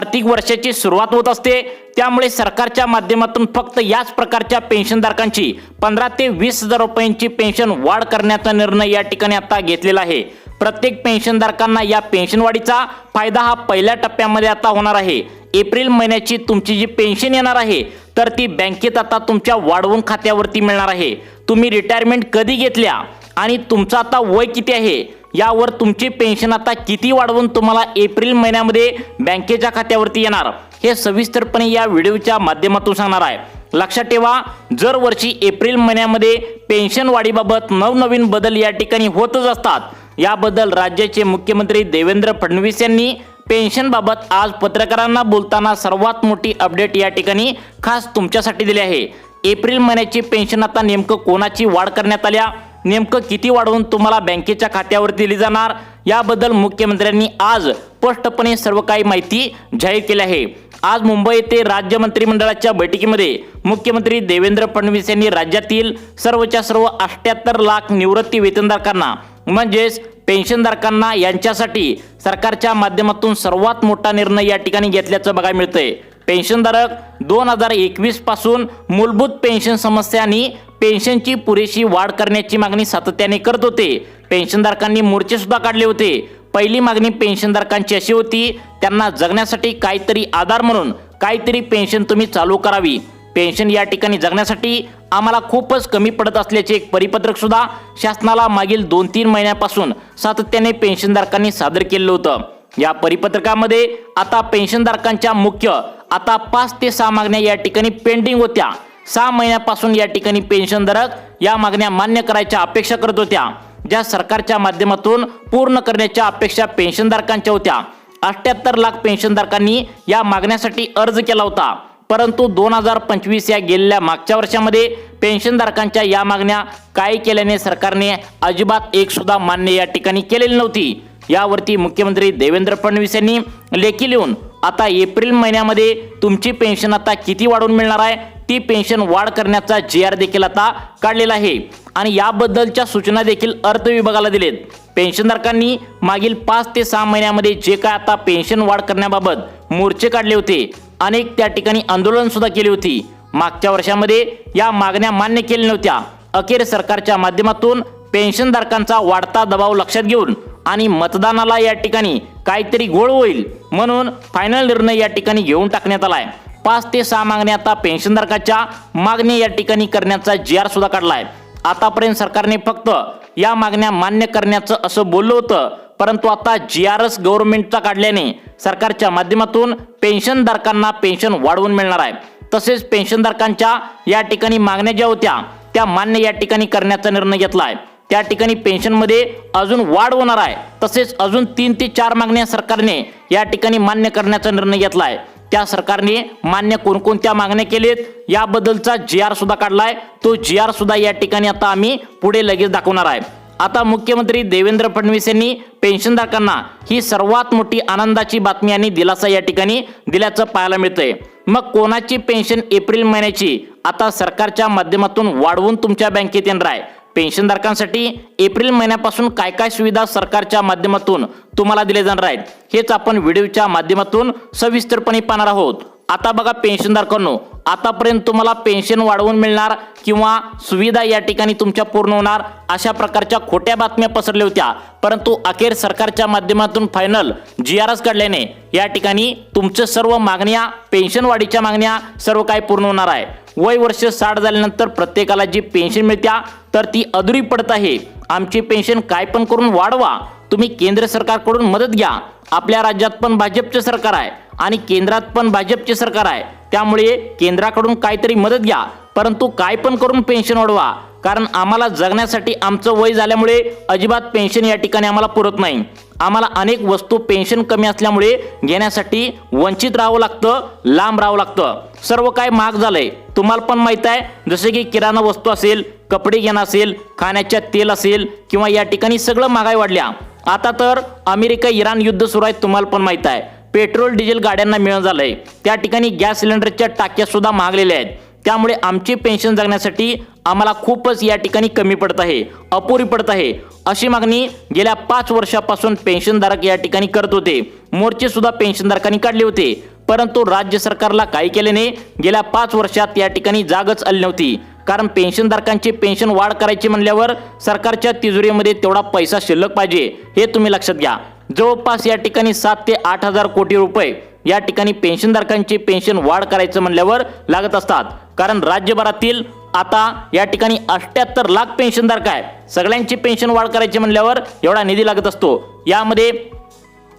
आर्थिक वर्षाची सुरुवात होत असते, त्यामुळे सरकारच्या माध्यमातून फक्त याच प्रकारच्या पेन्शनधारकांची 15 ते 20 हजार रुपयांची पेन्शन वाढ करण्याचा निर्णय या ठिकाणी आता घेतलेला आहे। प्रत्येक पेन्शनधारकांना या पेन्शनवाढीचा फायदा हा पहिल्या टप्प्यामध्ये आता होणार आहे। एप्रिल महिन्याची तुमची जी पेन्शन येणार आहे तर ती बँकेत आता तुमच्या वाढवून खात्यावरती मिळणार आहे। तुम्ही रिटायरमेंट कधी घेतल्या आणि तुमचं आता वय किती आहे यावर तुमची पेन्शन आता किती वाढवून तुम्हाला एप्रिल महिन्यामध्ये बँकेच्या खात्यावरती येणार हे सविस्तरपणे या व्हिडिओच्या माध्यमातून सांगणार आहे। लक्षात ठेवा, जर वर्षी एप्रिल महिन्यामध्ये पेन्शन वाढीबाबत नवनवीन बदल या ठिकाणी होतच असतात। याबद्दल राज्याचे मुख्यमंत्री देवेंद्र फडणवीस यांनी पेन्शनबाबत आज पत्रकारांना बोलताना सर्वात मोठी अपडेट या ठिकाणी खास तुमच्यासाठी दिली आहे। एप्रिल महिन्याची पेन्शन आता नेमकं कोणाची वाढ करण्यात आल्या, नेमकं किती वाढवून तुम्हाला बँकेच्या खात्यावर दिली जाणार याबद्दल मुख्यमंत्र्यांनी आज स्पष्टपणे सर्व काही माहिती जाहीर केली आहे। आज मुंबई येथे राज्य मंत्रिमंडळाच्या बैठकीमध्ये मुख्यमंत्री देवेंद्र फडणवीस यांनी राज्यातील सर्वच्या सर्व 78 लाख निवृत्ती वेतनधारकांना म्हणजेच पेन्शनधारकांना यांच्यासाठी सरकारच्या माध्यमातून सर्वात मोठा निर्णय या ठिकाणी घेतल्याचं बघायला मिळतंय। पेन्शनधारक 2021 पासून मूलभूत पेन्शन समस्या आणि पेन्शनची पुरेशी वाढ करण्याची मागणी सातत्याने करत होते। पेन्शनधारकांनी मोर्चे सुद्धा काढले होते। पहिली मागणी पेन्शनधारकांची अशी होती, त्यांना जगण्यासाठी काहीतरी आधार म्हणून काहीतरी पेन्शन तुम्ही चालू करावी। पेन्शन या ठिकाणी जगण्यासाठी आम्हाला खूपच कमी पडत असल्याचे एक परिपत्रक सुद्धा शासनाला मागील 2-3 महिन्यापासून सातत्याने पेन्शनधारकांनी सादर केलं होतं। या परिपत्रकामध्ये आता पेन्शनधारकांच्या मुख्य आता 5 ते 6 मागण्या या ठिकाणी पेंडिंग होत्या। 6 महिन्यापासून या ठिकाणी पेन्शनधारक या मागण्या मान्य करायच्या अपेक्षा करत होत्या, ज्या सरकारच्या माध्यमातून पूर्ण करण्याच्या अपेक्षा पेन्शनधारकांच्या होत्या। 78 लाख पेन्शनधारकांनी या मागण्यासाठी अर्ज केला होता, परंतु 2025 या गेलेल्या मागच्या वर्षामध्ये पेन्शनधारकांच्या या मागण्या काय केल्याने सरकारने अजिबात एक सुद्धा मान्य या ठिकाणी केलेली नव्हती। यावरती मुख्यमंत्री देवेंद्र फडणवीस यांनी लेखी लिहून आता एप्रिल महिन्यामध्ये तुमची पेन्शन आता किती वाढवून मिळणार आहे ती पेन्शन वाढ करण्याचा GR देखील आता काढलेला आहे आणि याबद्दलच्या सूचना देखील अर्थ विभागाला दिलेत। पेन्शनधारकांनी मागील 5 ते 6 महिन्यामध्ये जे काय आता पेन्शन वाढ करण्याबाबत मोर्चे काढले होते, अनेक त्या ठिकाणी आंदोलन सुद्धा केली होती। मागच्या वर्षामध्ये या मागण्या मान्य केल्या नव्हत्या। अखेर सरकारच्या माध्यमातून पेन्शनधारकांचा वाढता दबाव लक्षात घेऊन आणि मतदानाला या ठिकाणी काहीतरी घोळ होईल म्हणून फायनल निर्णय या ठिकाणी घेऊन टाकण्यात आलाय। 5 ते 6 मागण्या आता पेन्शनधारकाच्या मागणी या ठिकाणी करण्याचा GR सुद्धा काढलाय। आतापर्यंत सरकारने फक्त या मागण्या मान्य करण्याचं असं बोललं होतं, परंतु आता GRच गव्हर्नमेंटचा काढल्याने सरकारच्या माध्यमातून पेन्शनधारकांना पेन्शन वाढवून मिळणार आहे। तसेच पेन्शनधारकांच्या या ठिकाणी मागण्या ज्या होत्या त्या मान्य या ठिकाणी करण्याचा निर्णय घेतलाय। त्या ठिकाणी पेन्शनमध्ये अजून वाढ होणार आहे। तसेच अजून 3 ते 4 मागण्या सरकारने या ठिकाणी मान्य करण्याचा निर्णय घेतलाय। त्या सरकारने मान्य कोणकोणत्या मागण्या केलेत याबद्दलचा GR सुद्धा काढलाय। तो GR सुद्धा या ठिकाणी आता आम्ही पुढे लगेच दाखवणार आहे। आता मुख्यमंत्री देवेंद्र फडणवीस यांनी पेन्शनधारकांना ही सर्वात मोठी आनंदाची बातमी आणि दिलासा या ठिकाणी दिल्याचं पाहायला मिळतंय। मग कोणाची पेन्शन एप्रिल महिन्याची आता सरकारच्या माध्यमातून वाढवून तुमच्या बँकेत येणार आहे? पेन्शनधारकांसाठी एप्रिल महिन्यापासून काय काय सुविधा सरकारच्या माध्यमातून तुम्हाला दिले जाणार आहेत हेच आपण व्हिडिओच्या माध्यमातून सविस्तरपणे पाहणार आहोत। आता बघा पेन्शनधारकांनो, आतापर्यंत तुम्हाला पेन्शन वाढवून मिळणार किंवा सुविधा या ठिकाणी तुमच्या पूर्ण होणार अशा प्रकारच्या खोट्या बातम्या पसरल्या होत्या, परंतु अखेर सरकारच्या माध्यमातून फायनल GRच काढल्याने या ठिकाणी तुमचं सर्व मागण्या पेन्शन वाढीच्या मागण्या सर्व काही पूर्ण होणार आहे। वय वर्ष 60 झाल्यानंतर प्रत्येकाला जी पेन्शन मिळत्या तर ती अधुरी पडत आहे। आमची पेन्शन काय पण करून वाढवा, तुम्ही केंद्र सरकारकडून मदत घ्या। आपल्या राज्यात पण भाजपचे सरकार आहे आणि केंद्रात पण भाजपचे सरकार आहे, त्यामुळे केंद्राकडून काहीतरी मदत घ्या, परंतु काय पण करून पेन्शन वाढवा, कारण आम्हाला जगण्यासाठी आमचं वय झाल्यामुळे अजिबात पेन्शन या ठिकाणी आम्हाला पुरत नाही। आम्हाला अनेक वस्तू पेन्शन कमी असल्यामुळे घेण्यासाठी वंचित राहावं लागतं, लांब राहावं लागतं। सर्व काय महाग झालंय, तुम्हाला पण माहित आहे, जसे की किराणा वस्तू असेल, कपडे घेणं असेल, खाण्याच्या तेल असेल किंवा या ठिकाणी सगळं महागाई वाढल्या। आता तर अमेरिका इराण युद्ध सुरू आहे, तुम्हाला पण माहित आहे। पेट्रोल डिझेल गाड्यांना मिळणं झालंय, त्या ठिकाणी गॅस सिलेंडरच्या टाक्या सुद्धा महागलेल्या आहेत। त्यामुळे आमची पेन्शन जगण्यासाठी आम्हाला खूपच या ठिकाणी कमी पडत आहे, अपुरी पडत आहे, अशी मागणी गेल्या 5 वर्षापासून पेन्शनधारक या ठिकाणी करत होते। मोर्चे सुद्धा पेन्शनधारकांनी काढले होते, परंतु राज्य सरकारला काही केले नाही। गेल्या 5 वर्षात या ठिकाणी जागच आली नव्हती, कारण पेन्शनधारकांची पेन्शन वाढ करायची म्हणल्यावर सरकारच्या तिजोरीमध्ये तेवढा पैसा शिल्लक पाहिजे, हे तुम्ही लक्षात घ्या। जवळपास या ठिकाणी 7 ते 8 हजार कोटी रुपये या ठिकाणी पेन्शनधारकांची पेन्शन वाढ करायचं म्हणल्यावर लागत असतात, कारण राज्यभरातील आता या ठिकाणी 78 लाख पेन्शनधारक आहे। सगळ्यांची पेन्शन वाढ करायची म्हणल्यावर एवढा निधी लागत असतो। यामध्ये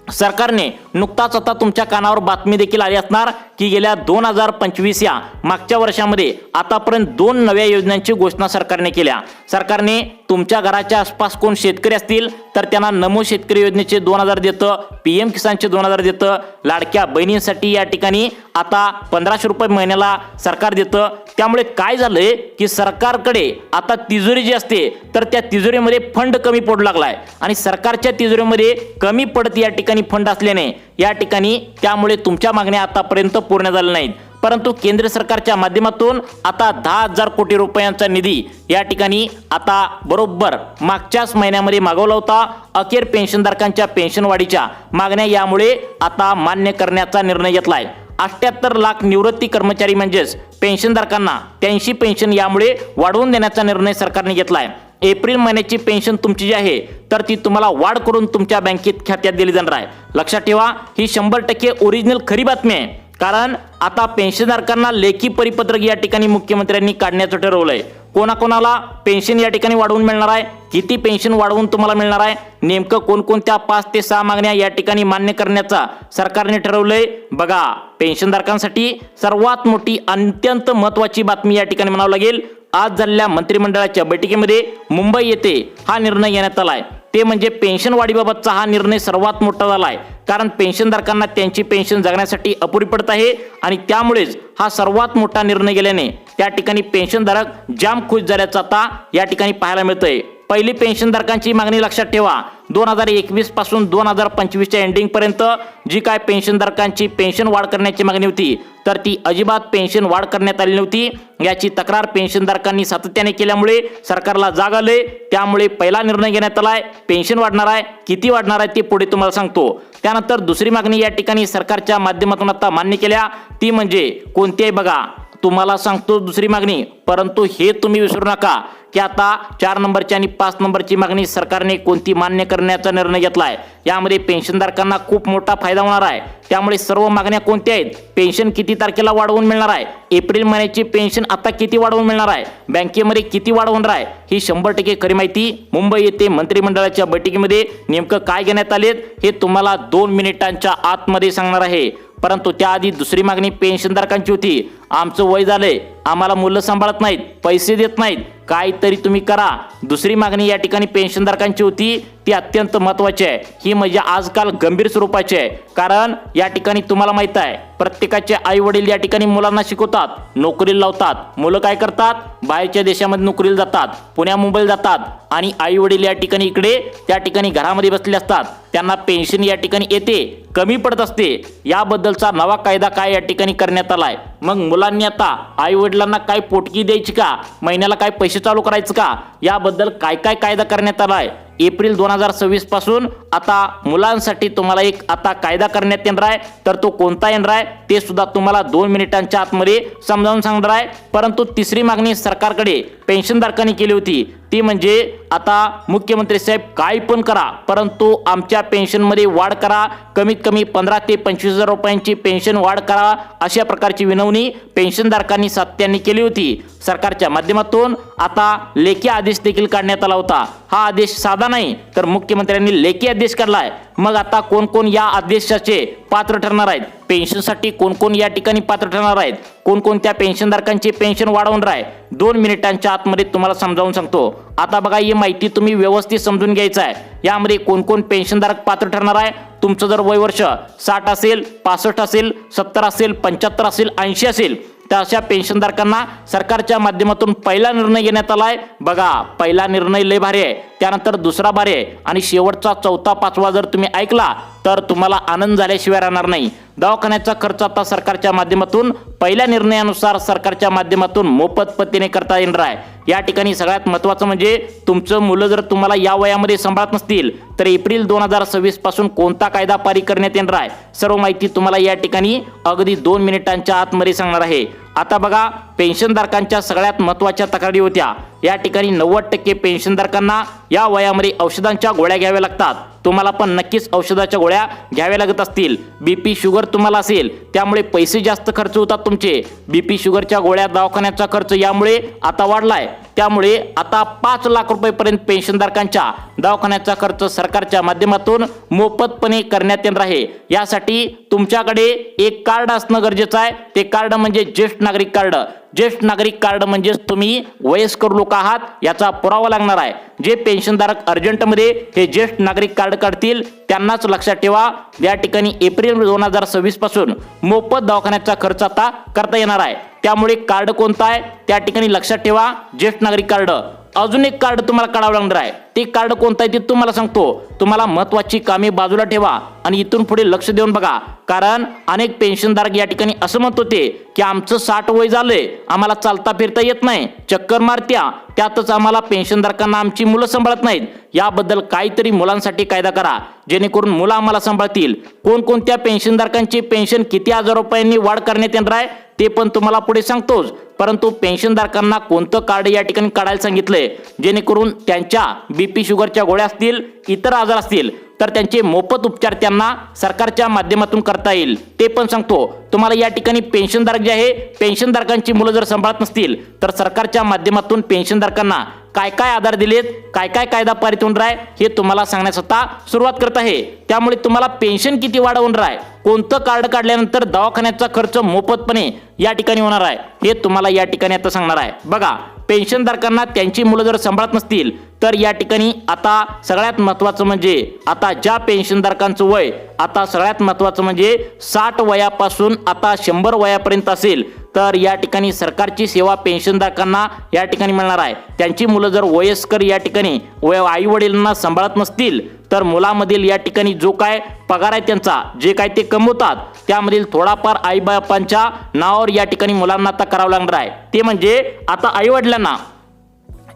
सरकारने नुकताच आता तुमच्या कानावर बातमी देखील आली असणार की गेल्या 2025 या मागच्या वर्षामध्ये आतापर्यंत 2 नव्या योजनांची घोषणा सरकारने केल्या। सरकारने तुमच्या घराच्या आसपास कोण शेतकरी असतील तर त्यांना नमो शेतकरी योजनेचे 2000 देतं, PM किसानचे 2000 देतं, लाडक्या बहिणींसाठी या ठिकाणी आता 1500 रुपये महिन्याला सरकार देतं। त्यामुळे काय झालंय की सरकारकडे आता तिजोरी जी असते तर त्या तिजोरीमध्ये फंड कमी पडू लागलाय, आणि सरकारच्या तिजोरीमध्ये कमी पडत या ठिकाणी फंड असल्याने या ठिकाणी त्यामुळे तुमच्या मागण्या आतापर्यंत पूर्ण झाल्या नाहीत। परंतु केंद्र सरकारच्या माध्यमातून आता 10,000 कोटी रुपयांचा निधी या ठिकाणी आता बरोबर मागच्याच महिन्यामध्ये मागवला होता। अखेर पेन्शनधारकांच्या पेन्शन वाढीच्या मागण्या यामुळे आता मान्य करण्याचा निर्णय घेतलाय। 78 लाख निवृत्ती कर्मचारी म्हणजेच पेन्शनधारकांना 83 पेन्शन यामुळे वाढवून देण्याचा निर्णय सरकारने घेतलाय। एप्रिल महिन्याची पेन्शन तुमची जी आहे तर ती तुम्हाला वाढ करून तुमच्या बँकेत खात्यात दिली जाणार आहे। लक्षात ठेवा, ही 100% ओरिजिनल खरी बातमी आहे, कारण आता पेन्शनधारकांना लेखी परिपत्रक या ठिकाणी मुख्यमंत्र्यांनी काढण्याचं ठरवलंय। कोणाकोणाला पेन्शन या ठिकाणी वाढवून मिळणार आहे, किती पेन्शन वाढवून तुम्हाला मिळणार आहे, नेमकं कोणकोणत्या 5 ते 6 मागण्या या ठिकाणी मान्य करण्याचा सरकारने ठरवलंय। बघा, पेन्शनधारकांसाठी सर्वात मोठी अत्यंत महत्त्वाची बातमी या ठिकाणी म्हणावं लागेल। आज झालेल्या मंत्रिमंडळाच्या बैठकीमध्ये मुंबई येथे हा निर्णय घेण्यात आलाय, ते म्हणजे पेन्शन वाढीबाबतचा हा निर्णय सर्वात मोठा झालाय, कारण पेन्शनधारकांना त्यांची पेन्शन जगण्यासाठी अपुरी पडत आहे, आणि त्यामुळेच हा सर्वात मोठा निर्णय गेल्याने त्या ठिकाणी पेन्शनधारक जाम खुश झाल्याचं आता या ठिकाणी पाहायला मिळतंय। पहिली पेन्शनधारकांची मागणी लक्षात ठेवा, 2021 पासून 2025च्या एंडिंग पर्यंत जी काय पेन्शनधारकांची पेन्शन वाढ करण्याची मागणी होती तर ती अजिबात पेन्शन वाढ करण्यात आली नव्हती। याची तक्रार पेन्शनधारकांनी सातत्याने केल्यामुळे सरकारला जाग आले, त्यामुळे पहिला निर्णय घेण्यात आलाय। पेन्शन वाढणार आहे, किती वाढणार आहे ते पुढे तुम्हाला सांगतो। त्यानंतर दुसरी मागणी या ठिकाणी सरकारच्या माध्यमातून आता मान्य केल्या, ती म्हणजे कोणती आहे बघा, तुम्हाला सांगतो दुसरी मागणी, परंतु हे तुम्ही विसरू नका की आता 4 नंबरची आणि 5 नंबरची मागणी सरकारने कोणती मान्य करण्याचा निर्णय घेतलाय। यामध्ये पेन्शनधारकांना खूप मोठा फायदा होणार आहे। त्यामुळे सर्व मागण्या कोणत्या आहेत, पेन्शन किती तारखेला वाढवून मिळणार आहे, एप्रिल महिन्याची पेन्शन आता किती वाढवून मिळणार आहे, बँकेमध्ये किती वाढ होणार आहे, ही 100% खरी माहिती मुंबई येथे मंत्रिमंडळाच्या बैठकीमध्ये नेमकं काय घेण्यात आले हे तुम्हाला 2 मिनिटांच्या आतमध्ये सांगणार आहे। परंतु त्याआधी दुसरी मागणी पेन्शनधारकांची होती, आमचं वय झालंय, आम्हाला मुलं सांभाळत नाहीत, पैसे देत नाहीत, काहीतरी तुम्ही करा। दुसरी मागणी या ठिकाणी पेन्शनधारकांची होती, ती अत्यंत महत्त्वाची आहे। ही म्हणजे आजकाल गंभीर स्वरूपाची आहे, कारण या ठिकाणी तुम्हाला माहित आहे प्रत्येकाचे आई वडील या ठिकाणी मुलांना शिकवतात, नोकरीला लावतात, मुलं काय करतात, बाहेरच्या देशामध्ये नोकरीला जातात, पुण्या मुंबईला जातात, आणि आई वडील या ठिकाणी इकडे त्या ठिकाणी घरामध्ये बसले असतात, त्यांना पेन्शन या ठिकाणी येते, कमी पडत असते। याबद्दलचा नवा कायदा काय या ठिकाणी करण्यात आलाय। मग मुलांनी आता आई वडिलांना काय पोटगी द्यायची का, महिन्याला काय पैसे चालू करायचं का, याबद्दल काय काय कायदा करण्यात आलाय। एप्रिल 2026 पासून आता मुलांसाठी तुम्हाला एक आता कायदा करण्यात येणार आहे, तर तो कोणता येणार आहे ते सुद्धा तुम्हाला 2 मिनिटांच्या आतमध्ये समजावून सांगणार आहे। परंतु तिसरी मागणी सरकारकडे पेन्शनधारकांनी केली होती, ती म्हणजे आता मुख्यमंत्री साहेब काय पण करा, परंतु आमच्या पेन्शनमध्ये वाढ करा, कमीत कमी 15 ते 25 हजार रुपयांची पेन्शन वाढ करा, अशा प्रकारची विनवणी पेन्शनधारकांनी सातत्याने केली होती। सरकारच्या माध्यमातून आता लेखी आदेश देखील काढण्यात आला होता। हा आदेश साधा नाही तर मुख्यमंत्र्यांनी लेखी आदेश काढलाय। मग आता कोण कोण या आदेशाचे पात्र ठरणार आहेत, पेन्शनसाठी कोण कोण या ठिकाणी पात्र ठरणार आहेत, कोणकोणत्या पेन्शनधारकांची पेन्शन वाढवणार आहे, 2 मिनिटांच्या आतमध्ये तुम्हाला समजावून सांगतो। आता बघा, ही माहिती तुम्ही व्यवस्थित समजून घ्यायचं आहे। यामध्ये कोण कोण पेन्शनधारक पात्र ठरणार आहे, तुमचं जर वय वर्ष 60 असेल, 65 असेल, 70 असेल, 75 असेल, 80 असेल, तर अशा पेन्शनधारकांना सरकारच्या माध्यमातून पहिला निर्णय घेण्यात आलाय। बघा, पहिला निर्णय लय भारी आहे, त्यानंतर दुसरा भारी आहे, आणि शेवटचा 4था 5वा जर तुम्ही ऐकला तर तुम्हाला आनंद झाल्याशिवाय राहणार नाही। दवाखान्याचा खर्च आता सरकारच्या माध्यमातून पहिल्या निर्णयानुसार सरकारच्या माध्यमातून मोफत पद्धतीने करता येणार आहे। या ठिकाणी सगळ्यात महत्त्वाचं म्हणजे तुमचं मुलं जर तुम्हाला या वयामध्ये सांभाळत नसतील तर एप्रिल 2026 पासून कोणता कायदा पारित करण्यात येणार आहे, सर्व माहिती तुम्हाला या ठिकाणी अगदी 2 मिनिटांच्या आतमध्ये सांगणार आहे। आता बघा, पेन्शनधारकांच्या सगळ्यात महत्त्वाच्या तक्रारी होत्या। या ठिकाणी 90% पेन्शनधारकांना या वयामध्ये औषधांच्या गोळ्या घ्याव्या लागतात। तुम्हाला पण नक्कीच औषधाच्या गोळ्या घ्याव्या लागत असतील। बीपी शुगर तुम्हाला असेल त्यामुळे पैसे जास्त खर्च होतात तुमचे। बीपी शुगरच्या गोळ्या, दवाखान्याचा खर्च यामुळे आता वाढलाय। त्यामुळे आता 5 लाख रुपयेपर्यंत पेन्शनधारकांच्या दवाखान्याचा खर्च सरकारच्या माध्यमातून मोफतपणे करण्यात येणार आहे। यासाठी तुमच्याकडे एक कार्ड असणं गरजेचं आहे। ते कार्ड म्हणजे ज्येष्ठ नागरिक कार्ड। ज्येष्ठ नागरिक कार्ड म्हणजे तुम्ही वयस्कर लोक आहात याचा पुरावा लागणार आहे। जे पेन्शनधारक अर्जंटमध्ये हे ज्येष्ठ नागरिक कार्ड काढतील त्यांनाच लक्षात ठेवा, या ठिकाणी एप्रिल 2026 पासून मोफत दवाखान्याचा खर्च आता करता येणार आहे। त्यामुळे कार्ड कोणतं आहे त्या ठिकाणी लक्षात ठेवा, ज्येष्ठ नागरिक कार्ड। अजून एक कार्ड तुम्हाला काढावं लागणार आहे। ते कार्ड कोणतं आहे ते तुम्हाला सांगतो। तुम्हाला महत्त्वाची कामे बाजूला ठेवा आणि इथून पुढे लक्ष देऊन बघा, कारण अनेक पेन्शनधारक या ठिकाणी असं म्हणत होते की आमचं 60 वय झालंय, आम्हाला चालता फिरता येत नाही, चक्कर मारत्या, त्यातच आम्हाला पेन्शनधारकांना आमची मुलं सांभाळत नाहीत। याबद्दल काहीतरी मुलांसाठी कायदा करा जेणेकरून मुलं आम्हाला सांभाळतील। कोणकोणत्या पेन्शनधारकांची पेन्शन किती हजार रुपयांनी वाढ करण्यात येणार आहे ते पण तुम्हाला पुढे सांगतोच। परंतु पेन्शनधारकांना कोणतं कार्ड या ठिकाणी काढायला सांगितलंय जेणेकरून त्यांच्या बीपी शुगरच्या गोळ्या असतील, इतर आजार असतील तर त्यांचे मोफत उपचार त्यांना सरकारच्या माध्यमातून करता येईल ते पण सांगतो। तुम्हाला या ठिकाणी पेन्शनधारक जे आहे, पेन्शनधारकांची मुलं जर सांभाळत नसतील तर सरकारच्या माध्यमातून पेन्शनधारकांना काय काय आधार दिलेत, काय काय कायदा पारित होणार आहे हे तुम्हाला सांगण्यास आता सुरुवात करत आहे। त्यामुळे तुम्हाला पेन्शन किती वाढवणार आहे, कोणतं कार्ड काढल्यानंतर दवाखान्याचा खर्च मोफतपणे या ठिकाणी होणार आहे हे तुम्हाला या ठिकाणी आता सांगणार आहे। बघा, पेन्शनधारकांना त्यांची मुलं जर सांभाळत नसतील तर या ठिकाणी आता सगळ्यात महत्त्वाचं म्हणजे आता ज्या पेन्शनधारकांचं वय आता सगळ्यात महत्त्वाचं म्हणजे 60 वयापासून आता 100 वयापर्यंत असेल तर या ठिकाणी सरकारची सेवा पेन्शनधारकांना या ठिकाणी मिळणार आहे। त्यांची मुलं जर वयस्कर या ठिकाणी आई वडिलांना सांभाळत नसतील तर मुलामधील या ठिकाणी जो काय पगार आहे त्यांचा, जे काय ते कमवतात त्यामधील थोडाफार आईबापांच्या नावावर या ठिकाणी मुलांना आता करावं लागणार आहे। ते म्हणजे आता आई वडिलांना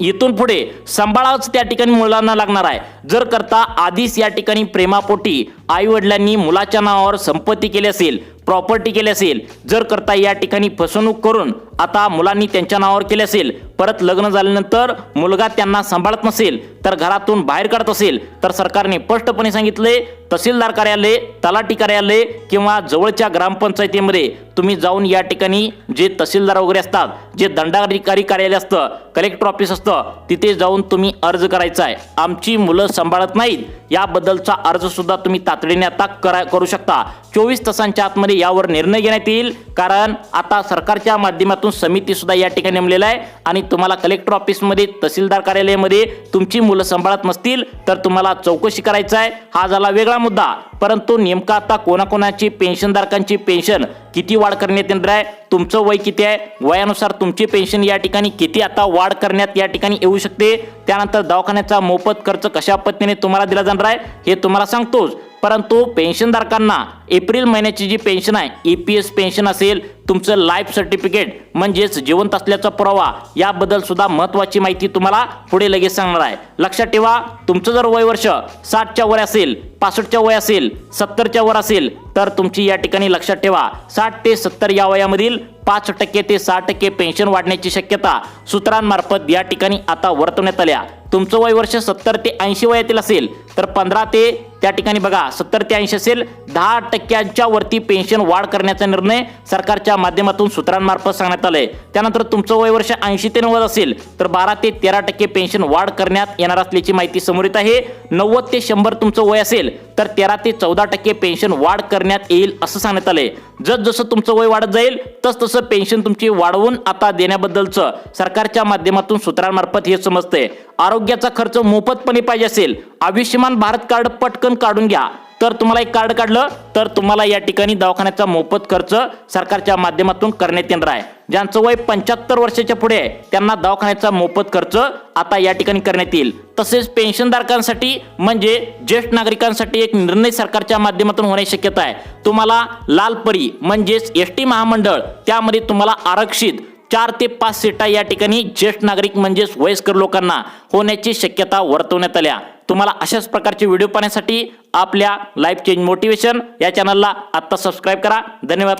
इथून पुढे सांभाळाच त्या ठिकाणी मुलांना लागणार आहे। जर करता आधीच या ठिकाणी प्रेमापोटी आई वडिलांनी मुलाच्या नावावर संपत्ती केली असेल, प्रॉपर्टी केली असेल, जर करता या ठिकाणी फसवणूक करून आता मुलांनी त्यांच्या नावावर केले असेल, परत लग्न झाल्यानंतर मुलगा त्यांना सांभाळत नसेल तर घरातून बाहेर काढत असेल तर सरकारने स्पष्टपणे सांगितले तहसीलदार कार्यालय, तलाठी कार्यालय किंवा जवळच्या ग्रामपंचायतीमध्ये तुम्ही जाऊन या ठिकाणी जे तहसीलदार वगैरे असतात, जे दंडाधिकारी कार्यालय असतं, कलेक्टर ऑफिस असतं, तिथे जाऊन तुम्ही अर्ज करायचा आहे। आमची मुलं सांभाळत नाहीत याबद्दलचा अर्ज सुद्धा तुम्ही तातडीने आता करू शकता। 24 तासांच्या आतमध्ये यावर निर्णय घेण्यात येईल, कारण आता सरकारच्या माध्यमातून समिती सुद्धा या ठिकाणी नेमलेला आहे आणि तुम्हाला कलेक्टर ऑफिसमध्ये, तहसीलदार कार्यालयामध्ये तुमची मुलं सांभाळत नसतील तर तुम्हाला चौकशी करायचं आहे। हा झाला वेगळा मुद्दा। परंतु नेमका आता कोणाकोणाची पेन्शनधारकांची पेन्शन किती वाढ करण्यात येणार आहे, तुमचं वय किती आहे, वयानुसार तुमची पेन्शन या ठिकाणी किती आता वाढ करण्यात या ठिकाणी येऊ शकते, त्यानंतर दवाखान्याचा मोफत खर्च कशा पद्धतीने तुम्हाला दिला जाणार आहे हे तुम्हाला सांगतोच। परंतु पेन्शनधारकांना एप्रिल महिन्याची जी पेन्शन आहे, EPS पेन्शन असेल, तुमचं लाईफ सर्टिफिकेट म्हणजेच जिवंत असल्याचा पुरावा, याबद्दल सुद्धा महत्त्वाची माहिती तुम्हाला पुढे लगेच सांगणार आहे। लक्षात ठेवा, तुमचं जर वय वर्ष 60च्या वर असेल, 65च्या वय असेल, 70च्या वर असेल तर तुमची या ठिकाणी लक्षात ठेवा 60 ते 70 या वयामधील 5% ते 6% पेन्शन वाढण्याची शक्यता सूत्रांमार्फत या ठिकाणी आता वर्तवण्यात आल्या। तुमचं वय वर्ष 70 ते 80 वयातील असेल तर 15 ते त्या ठिकाणी बघा 70 ते 80 असेल 10% वरती पेन्शन वाढ करण्याचा निर्णय सरकारच्या माध्यमातून सूत्रांमार्फत सांगण्यात आले। त्यानंतर तुमचं वय वर्ष 80 ते 90 असेल तर 12 ते 13% पेन्शन वाढ करण्यात येणार असल्याची माहिती समोर येत आहे। 90 ते 100 तुमचं वय असेल तर 13 ते 14% पेन्शन वाढ करण्यात येईल असं सांगण्यात आले। जसं तुमचं वय वाढत जाईल तसं पेन्शन तुमची वाढवून आता देण्याबद्दलचं सरकारच्या माध्यमातून सूत्रांमार्फत हे समजते। आरोग्याचा खर्च मोफतपणे पाहिजे असेल, आयुष्यमान भारत कार्ड पटकन काढून घ्या। तर तुम्हाला एक कार्ड काढलं तर तुम्हाला या ठिकाणी दवाखान्याचा मोफत खर्च सरकारच्या माध्यमातून करण्यात येणार आहे. ज्यांचं वय 75 वर्षाच्या पुढे आहे त्यांना दवाखान्याचा मोफत खर्च आता या ठिकाणी करण्यात येईल. तसेच पेन्शनधारकांसाठी म्हणजे ज्येष्ठ नागरिकांसाठी एक निर्णय सरकारच्या माध्यमातून होण्याची शक्यता आहे. तुम्हाला लाल परी म्हणजेच एसटी महामंडळ त्यामध्ये तुम्हाला आरक्षित 4 ते 5 सीटा या ठिकाणी ज्येष्ठ नागरिक म्हणजेच वयस्कर लोकांना होण्याची शक्यता वर्तवण्यात आल्या. तुम्हाला अशाच प्रकारचे व्हिडिओ पाहण्यासाठी आपल्या लाईफ चेंज मोटिवेशन या चॅनलला आत्ता सबस्क्राईब करा. धन्यवाद.